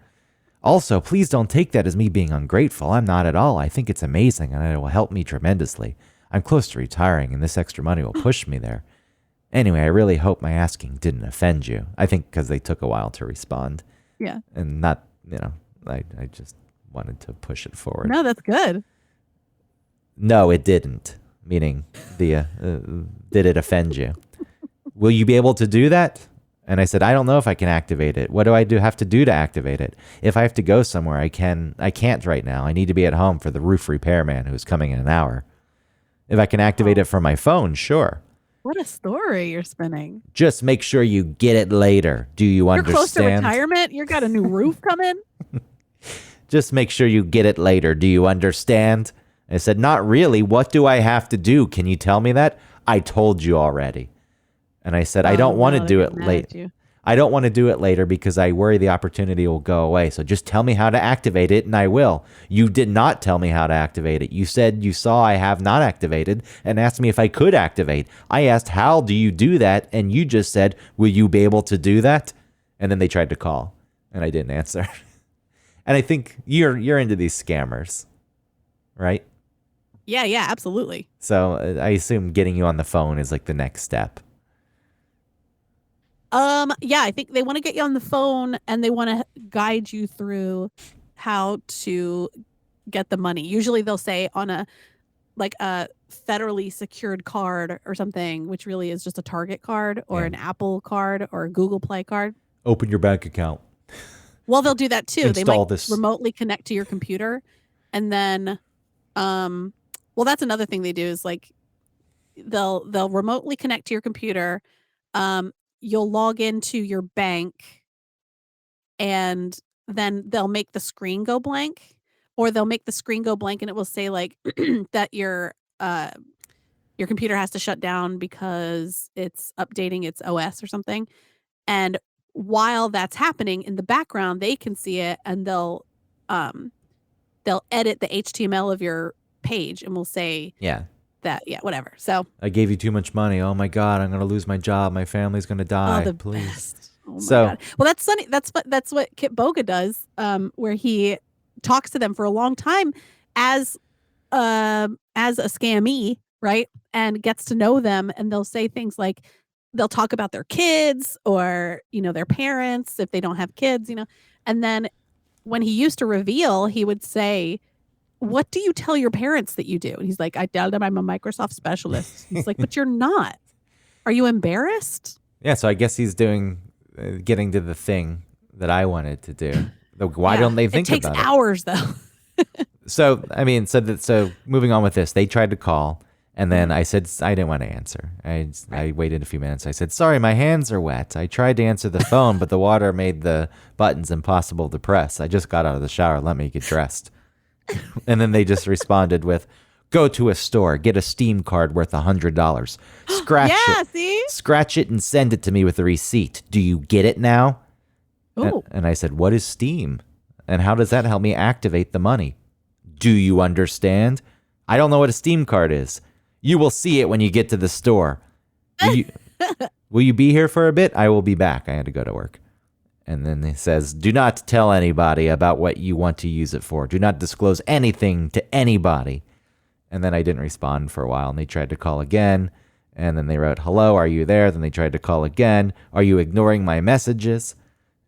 Also, please don't take that as me being ungrateful. I'm not at all. I think it's amazing, and it will help me tremendously. I'm close to retiring, and this extra money will push me there. Anyway, I really hope my asking didn't offend you. I think because they took a while to respond. Yeah. And not, I just wanted to push it forward. No, that's good. No, it didn't. Meaning, did it offend you? Will you be able to do that? And I said, I don't know if I can activate it. What do I have to do to activate it? If I have to go somewhere, I can't right now. I need to be at home for the roof repairman who's coming in an hour. If I can activate it from my phone, sure. What a story you're spinning. Just make sure you get it later. Do you understand? You're close to retirement? You got a new roof coming? Just make sure you get it later. Do you understand? I said, not really. What do I have to do? Can you tell me that? I told you already. And I said, I don't want to do it late. I don't want to do it later because I worry the opportunity will go away. So just tell me how to activate it and I will. You did not tell me how to activate it. You said you saw I have not activated and asked me if I could activate. I asked, how do you do that? And you just said, will you be able to do that? And then they tried to call and I didn't answer. And I think you're into these scammers, right? Yeah, absolutely. So I assume getting you on the phone is like the next step. Yeah, I think they want to get you on the phone and they want to guide you through how to get the money. Usually they'll say on a federally secured card or something, which really is just a Target card or an Apple card or a Google Play card. Open your bank account. Well, they'll do that too. Install they might remotely connect to your computer and then well, that's another thing they do is like they'll remotely connect to your computer. You'll log into your bank and then they'll make the screen go blank, or they'll make the screen go blank and it will say like that your computer has to shut down because it's updating its OS or something. And while that's happening in the background, they can see it and they'll edit the HTML of your page and will say whatever. So I gave you too much money. Oh my God, I'm gonna lose my job. My family's gonna die. Please. Best. Oh my God. Well, that's funny. That's what Kit Boga does, where he talks to them for a long time as a scammee, right? And gets to know them, and they'll say things like they'll talk about their kids or their parents if they don't have kids, and then when he used to reveal, he would say, what do you tell your parents that you do? And he's like, I tell them I'm a Microsoft specialist. He's like, but you're not. Are you embarrassed? Yeah, so I guess he's getting to the thing that I wanted to do. Why don't they think about it? It takes hours, though. So moving on with this, they tried to call, and then I said I didn't want to answer. I waited a few minutes. I said, sorry, my hands are wet. I tried to answer the phone, but the water made the buttons impossible to press. I just got out of the shower. Let me get dressed. And then they just responded with, go to a store, get a Steam card worth $100. Scratch it and send it to me with a receipt. Do you get it now? And I said, what is Steam? And how does that help me activate the money? Do you understand? I don't know what a Steam card is. You will see it when you get to the store. Will you be here for a bit? I will be back. I had to go to work. And then he says, do not tell anybody about what you want to use it for. Do not disclose anything to anybody. And then I didn't respond for a while, and they tried to call again. And then they wrote, hello, are you there? Then they tried to call again. Are you ignoring my messages?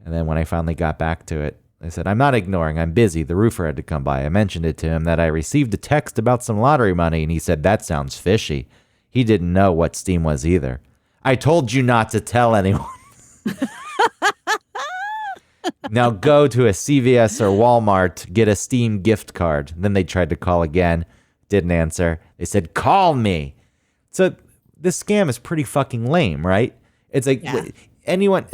And then when I finally got back to it, I said, I'm not ignoring. I'm busy. The roofer had to come by. I mentioned it to him that I received a text about some lottery money, and he said, that sounds fishy. He didn't know what Steam was either. I told you not to tell anyone. Now go to a CVS or Walmart, get a Steam gift card. Then they tried to call again. Didn't answer. They said, call me. So this scam is pretty fucking lame, right? It's like, anyone,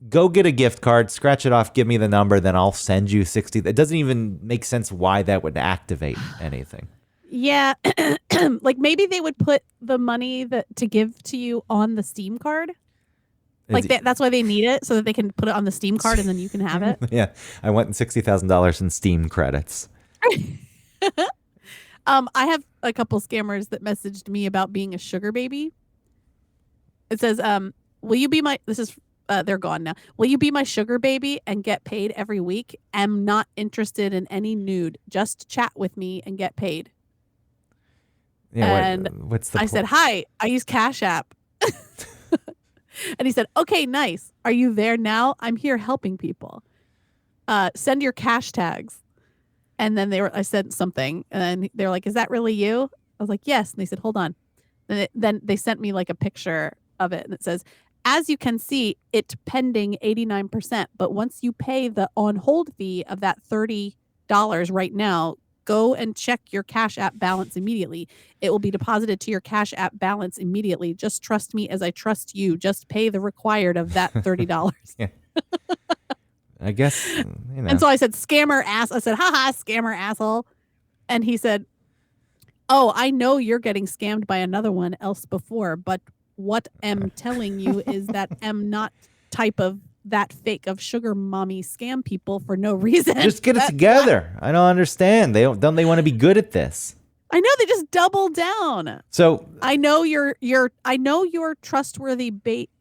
go get a gift card, scratch it off, give me the number, then I'll send you 60. It doesn't even make sense why that would activate anything. Yeah. Like maybe they would put the money to give to you on the Steam card. Like that's why they need it, so that they can put it on the Steam card and then you can have it. Yeah. I went $60,000 in Steam credits. I have a couple scammers that messaged me about being a sugar baby. It says, will you be my, this is, they're gone now. Will you be my sugar baby and get paid every week? Am not interested in any nude. Just chat with me and get paid. Yeah. And what's the I said, hi, I use Cash App. And he said, okay, nice. Are you there now? I'm here helping people. Send your cash tags. And then I said something, and they were like, is that really you? I was like, yes. And they said, hold on. Then they sent me like a picture of it, and it says, as you can see, it pending 89%. But once you pay the on hold fee of that $30 right now, go and check your Cash App balance immediately. It will be deposited to your Cash App balance immediately. Just trust me as I trust you. Just pay the required of that $30. Yeah. I guess, you know. And so I said, scammer ass. I said, haha, scammer asshole. And he said, oh, I know you're getting scammed by another one else before, but what I'm telling you is that I'm not type of that fake of sugar mommy scam people for no reason. Just get it together. I don't understand. They want to be good at this. I know, they just double down. So I know you're trustworthy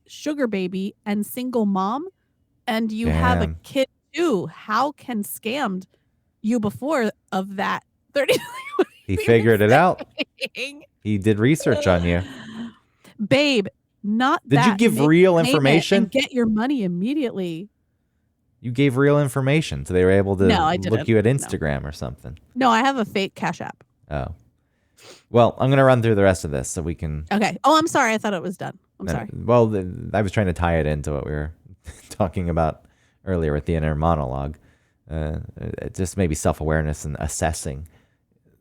sugar baby and single mom, and you have a kid too. How can scammed you before of that 30? He figured it out. He did research on you. Babe, not did that. you give real information? And get your money immediately. You gave real information, so they were able to look you at Instagram or something. No, I have a fake Cash App. Oh. Well, I'm going to run through the rest of this so we can... Okay. Oh, I'm sorry. I thought it was done. I'm sorry. Well, I was trying to tie it into what we were talking about earlier with the inner monologue. Just maybe self-awareness and assessing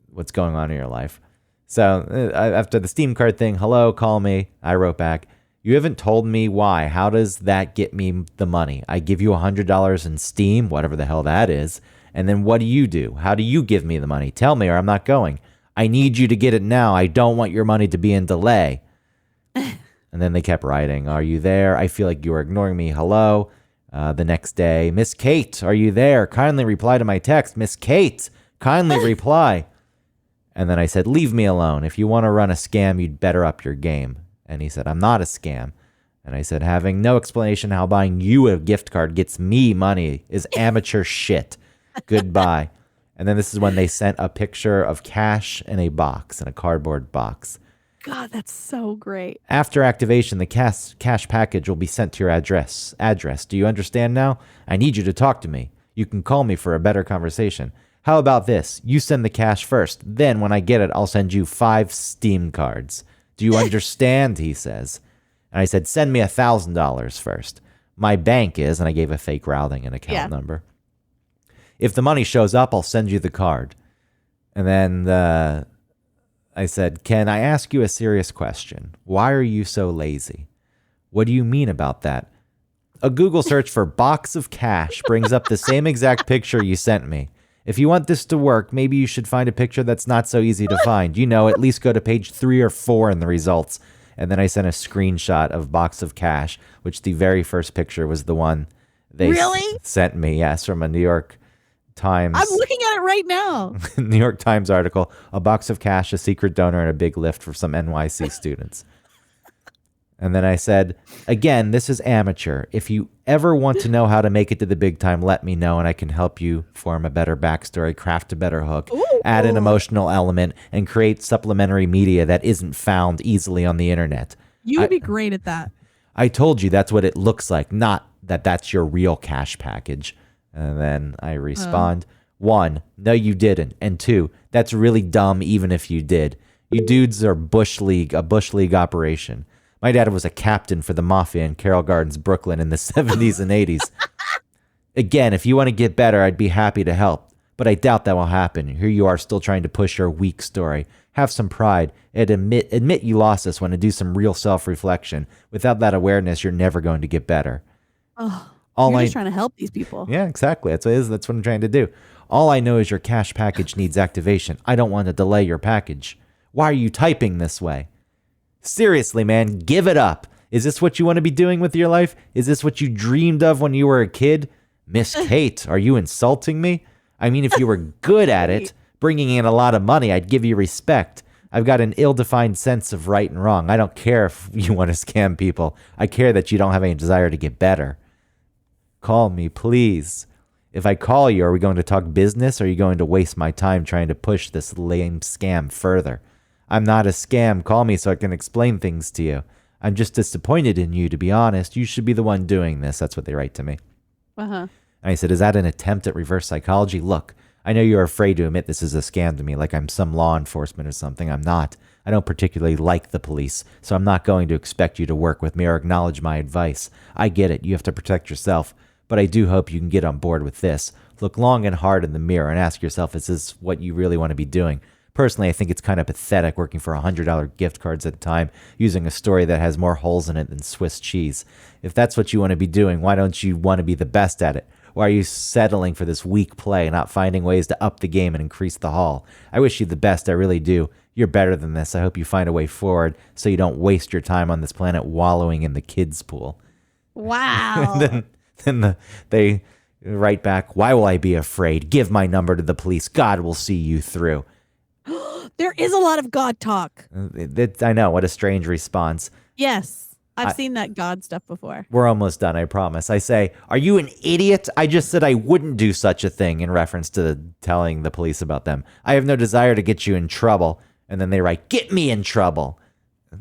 what's going on in your life. So after the Steam card thing, hello, call me. I wrote back, you haven't told me why. How does that get me the money? I give you $100 in Steam, whatever the hell that is. And then what do you do? How do you give me the money? Tell me or I'm not going. I need you to get it now. I don't want your money to be in delay. And then they kept writing, are you there? I feel like you are ignoring me. Hello. The next day, Miss Kate, are you there? Kindly reply to my text. Miss Kate, kindly reply. And then I said, leave me alone. If you want to run a scam, you'd better up your game. And he said, I'm not a scam. And I said, having no explanation how buying you a gift card gets me money is amateur shit. Goodbye. And then this is when they sent a picture of cash in a box, in a cardboard box. God, that's so great. After activation, the cash package will be sent to your address. Do you understand now? I need you to talk to me. You can call me for a better conversation. How about this? You send the cash first. Then when I get it, I'll send you 5 Steam cards. Do you understand? He says. And I said, send me $1,000 first. My bank is, and I gave a fake routing and account number. If the money shows up, I'll send you the card. And then I said, can I ask you a serious question? Why are you so lazy? What do you mean about that? A Google search for box of cash brings up the same exact picture you sent me. If you want this to work, maybe you should find a picture that's not so easy to find. You know, at least go to page 3 or 4 in the results. And then I sent a screenshot of box of cash, which the very first picture was the one they sent me. Yes, from a New York Times. I'm looking at it right now. New York Times article, a box of cash, a secret donor, and a big lift for some NYC students. And then I said, again, this is amateur. If you ever want to know how to make it to the big time, let me know and I can help you form a better backstory, craft a better hook, add an emotional element, and create supplementary media that isn't found easily on the internet. You would be great at that. I told you that's what it looks like, not that that's your real cash package. And then I respond, 1, no, you didn't. And 2, that's really dumb even if you did. You dudes are a bush league operation. My dad was a captain for the mafia in Carroll Gardens, Brooklyn in the 70s and 80s. Again, if you want to get better, I'd be happy to help. But I doubt that will happen. Here you are still trying to push your weak story. Have some pride and admit you lost this one and do some real self-reflection. Without that awareness, you're never going to get better. Oh, you're just trying to help these people. Yeah, exactly. That's what it is. That's what I'm trying to do. All I know is your cash package needs activation. I don't want to delay your package. Why are you typing this way? Seriously, man, give it up. Is this what you want to be doing with your life? Is this what you dreamed of when you were a kid? Miss Kate, are you insulting me? I mean, if you were good at it, bringing in a lot of money, I'd give you respect. I've got an ill-defined sense of right and wrong. I don't care if you want to scam people. I care that you don't have any desire to get better. Call me, please. If I call you, are we going to talk business or are you going to waste my time trying to push this lame scam further? I'm not a scam. Call me so I can explain things to you. I'm just disappointed in you, to be honest. You should be the one doing this. That's what they write to me. Uh-huh. And I said, is that an attempt at reverse psychology? Look, I know you're afraid to admit this is a scam to me, like I'm some law enforcement or something. I'm not. I don't particularly like the police, so I'm not going to expect you to work with me or acknowledge my advice. I get it. You have to protect yourself. But I do hope you can get on board with this. Look long and hard in the mirror and ask yourself, is this what you really want to be doing? Personally, I think it's kind of pathetic working for $100 gift cards at a time, using a story that has more holes in it than Swiss cheese. If that's what you want to be doing, why don't you want to be the best at it? Why are you settling for this weak play, not finding ways to up the game and increase the haul? I wish you the best, I really do. You're better than this. I hope you find a way forward so you don't waste your time on this planet wallowing in the kids' pool. Wow. then they write back, why will I be afraid? Give my number to the police. God will see you through. There is a lot of God talk. I know. What a strange response. Yes. I've seen that God stuff before. We're almost done, I promise. I say, are you an idiot? I just said I wouldn't do such a thing in reference to telling the police about them. I have no desire to get you in trouble. And then they write, get me in trouble.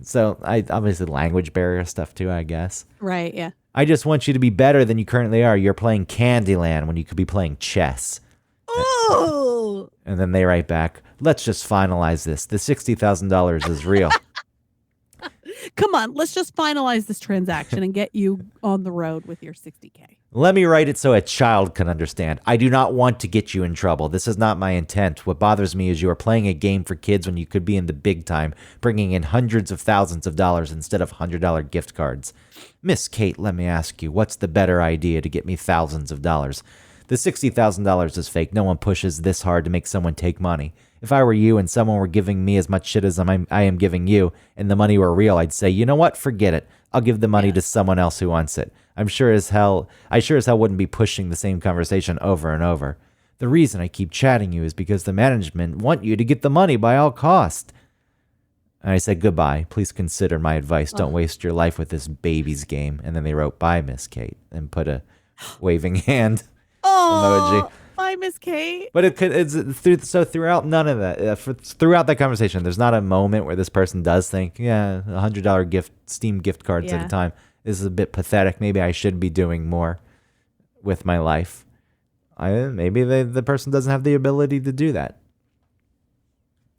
So I obviously language barrier stuff too, I guess. Right, yeah. I just want you to be better than you currently are. You're playing Candyland when you could be playing chess. Oh. And then they write back, let's just finalize this. The $60,000 is real. Come on, let's just finalize this transaction and get you on the road with your $60K. Let me write it so a child can understand. I do not want to get you in trouble. This is not my intent. What bothers me is you are playing a game for kids when you could be in the big time, bringing in hundreds of thousands of dollars instead of $100 gift cards. Miss Kate, let me ask you, what's the better idea to get me thousands of dollars? The $60,000 is fake. No one pushes this hard to make someone take money. If I were you and someone were giving me as much shit as I am giving you, and the money were real, I'd say, you know what? Forget it. I'll give the money to someone else who wants it. I sure as hell wouldn't be pushing the same conversation over and over. The reason I keep chatting you is because the management want you to get the money by all cost. And I said, goodbye. Please consider my advice. Don't waste your life with this baby's game. And then they wrote, bye, Miss Kate, and put a waving hand emoji. Bye, Miss Kate. But throughout none of that, throughout that conversation, there's not a moment where this person does think, yeah, $100 Steam gift cards at a time is a bit pathetic. Maybe I should be doing more with my life. Maybe the person doesn't have the ability to do that.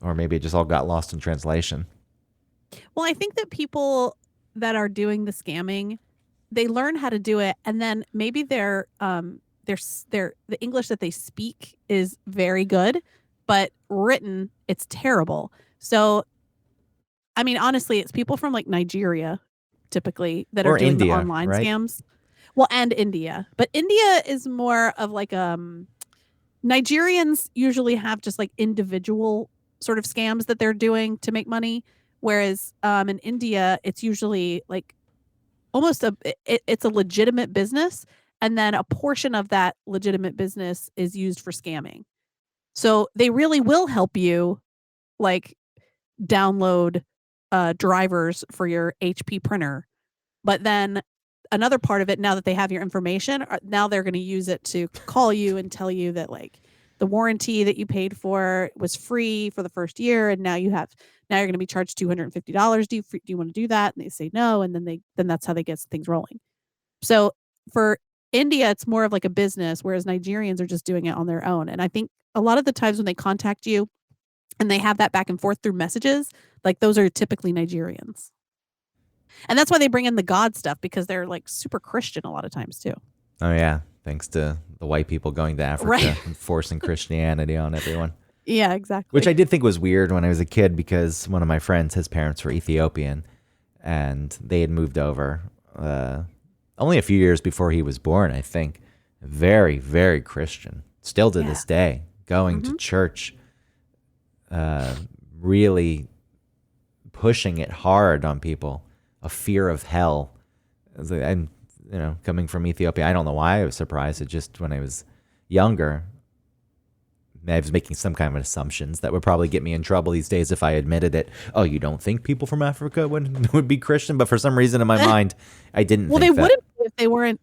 Or maybe it just all got lost in translation. Well, I think that people that are doing the scamming, they learn how to do it, and then maybe the English that they speak is very good, but written, it's terrible. So, I mean, honestly, it's people from like Nigeria, typically, that are doing India, the online right? scams. Well, and India. But India is more of like Nigerians usually have just like individual sort of scams that they're doing to make money. Whereas in India, it's usually like almost it's a legitimate business. And then a portion of that legitimate business is used for scamming. So they really will help you like download drivers for your HP printer. But then another part of it, now that they have your information, now they're going to use it to call you and tell you that like the warranty that you paid for was free for the first year, and now you're going to be charged $250. Do you want to do that? And they say no, and then that's how they get things rolling. So for India, it's more of like a business, whereas Nigerians are just doing it on their own. And I think a lot of the times when they contact you and they have that back and forth through messages, like those are typically Nigerians. And that's why they bring in the God stuff, because they're like super Christian a lot of times too. Oh yeah, thanks to the white people going to Africa Right. and forcing Christianity on everyone. Yeah, exactly. Which I did think was weird when I was a kid, because one of my friends, his parents were Ethiopian, and they had moved over only a few years before he was born, I think. Very, very Christian. Still to this day, going to church, really pushing it hard on people, a fear of hell. And, coming from Ethiopia, I don't know why I was surprised. It just, when I was younger, I was making some kind of assumptions that would probably get me in trouble these days if I admitted it. Oh, you don't think people from Africa would be Christian? But for some reason in my mind, I didn't well, think they that. wouldn't be if they weren't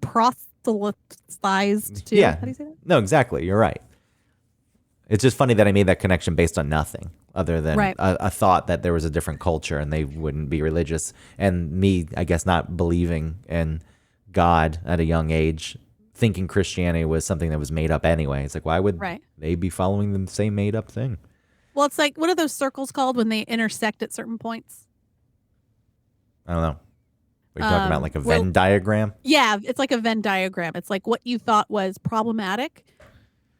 proselytized too. Yeah. How do you say that? No, exactly. You're right. It's just funny that I made that connection based on nothing other than Right. a thought that there was a different culture and they wouldn't be religious. And me, I guess, not believing in God at a young age, thinking Christianity was something that was made up anyway. It's like, why would Right. they be following the same made up thing? Well, it's like, what are those circles called when they intersect at certain points? I don't know. Are you talking about like a well- Venn diagram? Yeah, it's like a Venn diagram. It's like what you thought was problematic,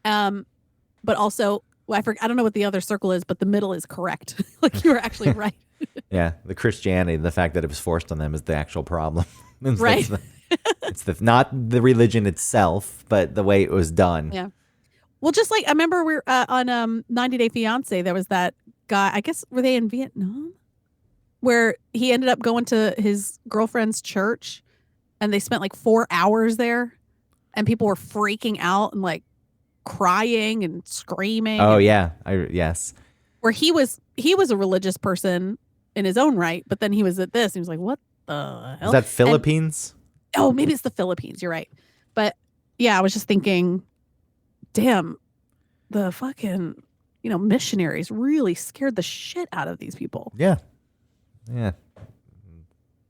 but also, well, I don't know what the other circle is, but the middle is correct. Like you were actually right. Yeah, the Christianity, the fact that it was forced on them is the actual problem. It's Right. It's not the religion itself, but the way it was done. Yeah. Well, just like I remember we're on 90 Day Fiance, there was that guy. I guess were they in Vietnam, where he ended up going to his girlfriend's church, and they spent like 4 hours there, and people were freaking out and like crying and screaming. Oh and- yeah, yes. where he was a religious person in his own right, but then he was at this. He was like, "What the hell?" Is that Philippines? Oh, maybe it's the Philippines. You're right. But yeah, I was just thinking, damn, the fucking, missionaries really scared the shit out of these people. Yeah. Yeah.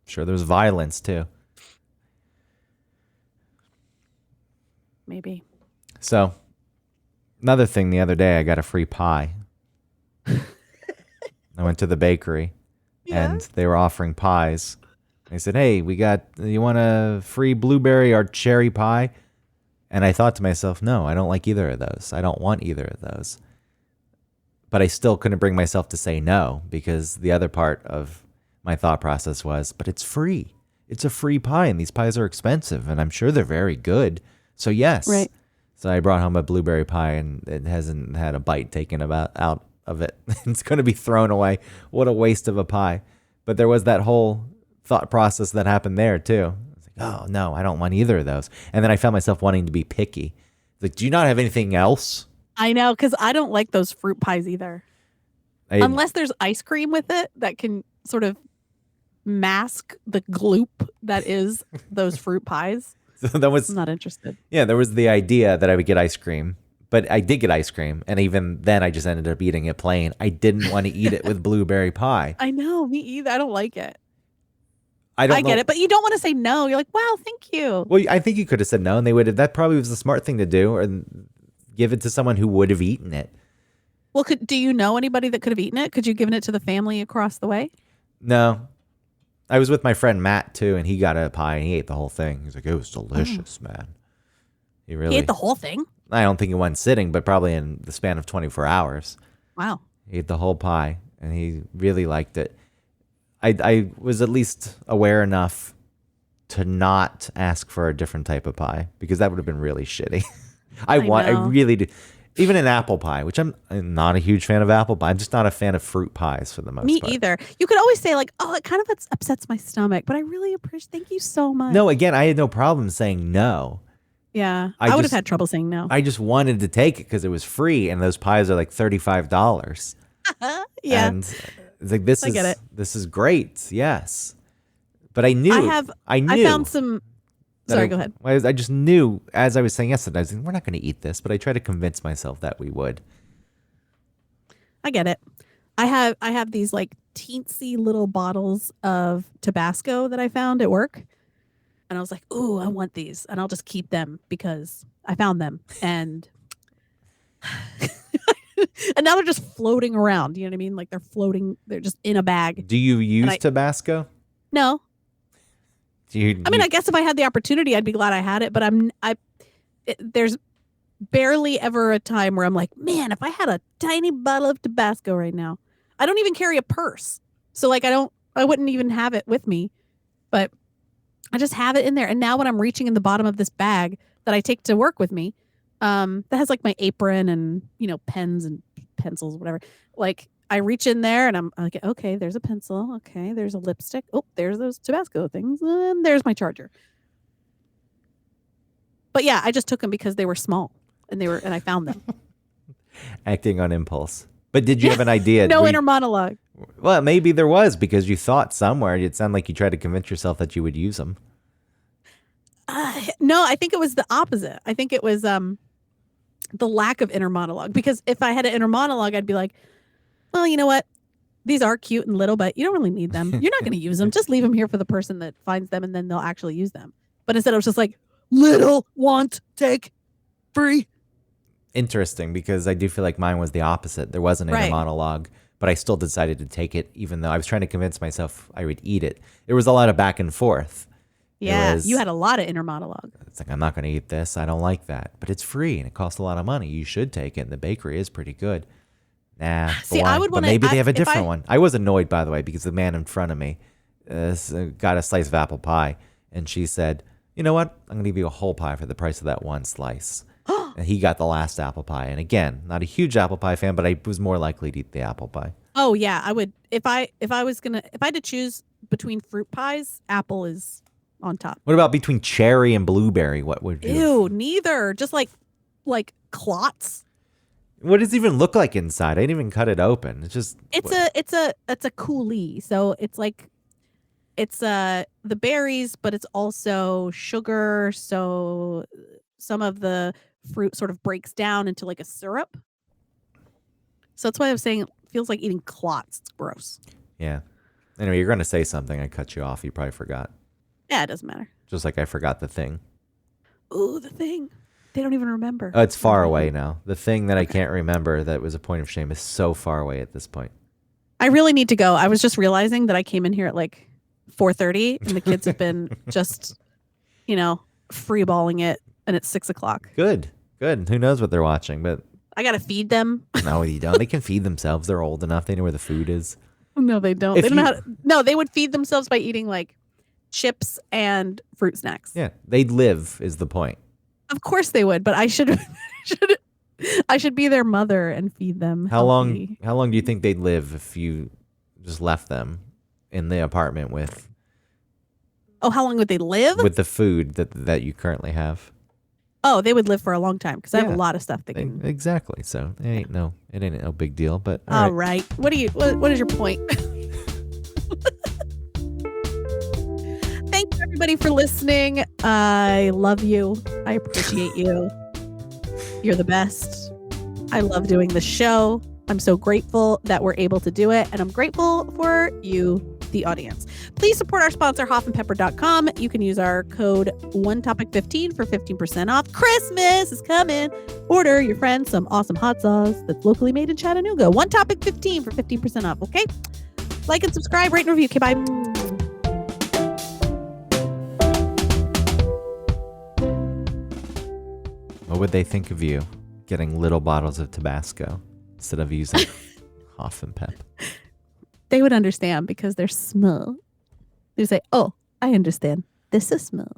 Sure, there's violence too. Maybe. So, another thing, the other day I got a free pie. I went to the bakery and they were offering pies. They said, "Hey, you want a free blueberry or cherry pie?" And I thought to myself, no, I don't like either of those. I don't want either of those. But I still couldn't bring myself to say no, because the other part of my thought process was, but it's free. It's a free pie, and these pies are expensive, and I'm sure they're very good. So yes. Right. So I brought home a blueberry pie, and it hasn't had a bite taken out of it. It's going to be thrown away. What a waste of a pie. But there was that whole thought process that happened there too. I was like, oh no, I don't want either of those. And then I found myself wanting to be picky. Like, do you not have anything else? I know, because I don't like those fruit pies either. Unless there's ice cream with it that can sort of mask the gloop that is those fruit pies. So that was, I'm not interested. yeah, there was the idea that I would get ice cream, but I did get ice cream. And even then I just ended up eating it plain. I didn't want to eat it with blueberry pie. I know, me either. I don't like it. I get it, but you don't want to say no. You're like, wow, thank you. Well, I think you could have said no, and they would have. That probably was the smart thing to do, or give it to someone who would have eaten it. Well, do you know anybody that could have eaten it? Could you have given it to the family across the way? No. I was with my friend Matt too, and he got a pie and he ate the whole thing. He's like, it was delicious, man. He really He ate the whole thing? I don't think in one sitting, but probably in the span of 24 hours. Wow. He ate the whole pie and he really liked it. I was at least aware enough to not ask for a different type of pie, because that would have been really shitty. I know. really do. Even an apple pie, which I'm not a huge fan of apple pie. I'm just not a fan of fruit pies for the most Me part. either. You could always say like, oh, it kind of upsets my stomach, but I really appreciate. Thank you so much. No, again, I had no problem saying no. Yeah, I I would have just- had trouble saying no. I just wanted to take it because it was free, and those pies are like $35. Yeah, And it's like, this I get it. This is great. Yes. But I knew. I knew. found some. that Sorry, I- go ahead. I just knew as I was saying yes, I was like, we're not going to eat this, but I tried to convince myself that we would. I get it. I have these like teensy little bottles of Tabasco that I found at work, And I was like, ooh, I want these. And I'll just keep them because I found them. And and now they're just floating around. You know what I mean? Like they're floating. They're just in a bag. Do you use Tabasco? No. I mean, I guess if I had the opportunity, I'd be glad I had it. But there's barely ever a time where I'm like, man, if I had a tiny bottle of Tabasco right now. I don't even carry a purse. So like I wouldn't even have it with me. But I just have it in there. And now when I'm reaching in the bottom of this bag that I take to work with me, that has like my apron and, pens and pencils, whatever. Like I reach in there and I'm like, okay, there's a pencil. Okay, there's a lipstick. Oh, there's those Tabasco things. And there's my charger. But yeah, I just took them because they were small and I found them. Acting on impulse. But did you have an idea? No inner monologue. Well, maybe there was because you thought somewhere. It sounded like you tried to convince yourself that you would use them. No, I think it was the opposite. I think it was the lack of inner monologue. Because if I had an inner monologue, I'd be like, well, you know what? These are cute and little, but you don't really need them. You're not going to use them. Just leave them here for the person that finds them, and then they'll actually use them. But instead, I was just like, little, want, take, free. Interesting, because I do feel like mine was the opposite. There was an inner monologue, but I still decided to take it, even though I was trying to convince myself I would eat it. There was a lot of back and forth. Yeah, you had a lot of inner monologue. It's like, I'm not going to eat this. I don't like that. But it's free, and it costs a lot of money. You should take it, and the bakery is pretty good. Nah, see, I would want to. Maybe they have a different one. I was annoyed, by the way, because the man in front of me got a slice of apple pie, and she said, you know what? I'm going to give you a whole pie for the price of that one slice. And he got the last apple pie. And again, not a huge apple pie fan, but I was more likely to eat the apple pie. Oh yeah, I would if I had to choose between fruit pies, apple is on top. What about between cherry and blueberry? What would you? Ew, neither. Just like clots. What does it even look like inside? I didn't even cut it open. It's just it's a coulis. So it's like the berries, but it's also sugar. So some of the fruit sort of breaks down into like a syrup. So that's why I was saying it feels like eating clots. It's gross. Yeah. Anyway, you're going to say something. I cut you off. You probably forgot. Yeah, it doesn't matter. Just like I forgot the thing. Ooh, the thing. They don't even remember. Oh, it's far away now. The thing that I can't remember that was a point of shame is so far away at this point. I really need to go. I was just realizing that I came in here at like 4:30 and the kids have been just, free balling it. And it's 6:00. Good. Who knows what they're watching, but I gotta feed them. No, you don't. They can feed themselves. They're old enough. They know where the food is. No, they don't. They don't know how to. No, they would feed themselves by eating like chips and fruit snacks. Yeah, they'd live is the point. Of course they would, but I should be their mother and feed them. How long do you think they'd live if you just left them in the apartment with? Oh, how long would they live? With the food that you currently have. Oh, they would live for a long time because I have a lot of stuff they can. Exactly. So it ain't no big deal. But all right. What is your point? Thank you everybody for listening. I love you. I appreciate you. You're the best. I love doing the show. I'm so grateful that we're able to do it, and I'm grateful for you, the audience. Please support our sponsor, hoffandpepper.com. You can use our code OneTopic15 for 15% off. Christmas is coming. Order your friends some awesome hot sauce that's locally made in Chattanooga. OneTopic15 for 15% off, okay? Like and subscribe, rate and review. Okay, bye. What would they think of you getting little bottles of Tabasco instead of using Hoff and Pep? They would understand because they're small. They say, oh, I understand. This is small.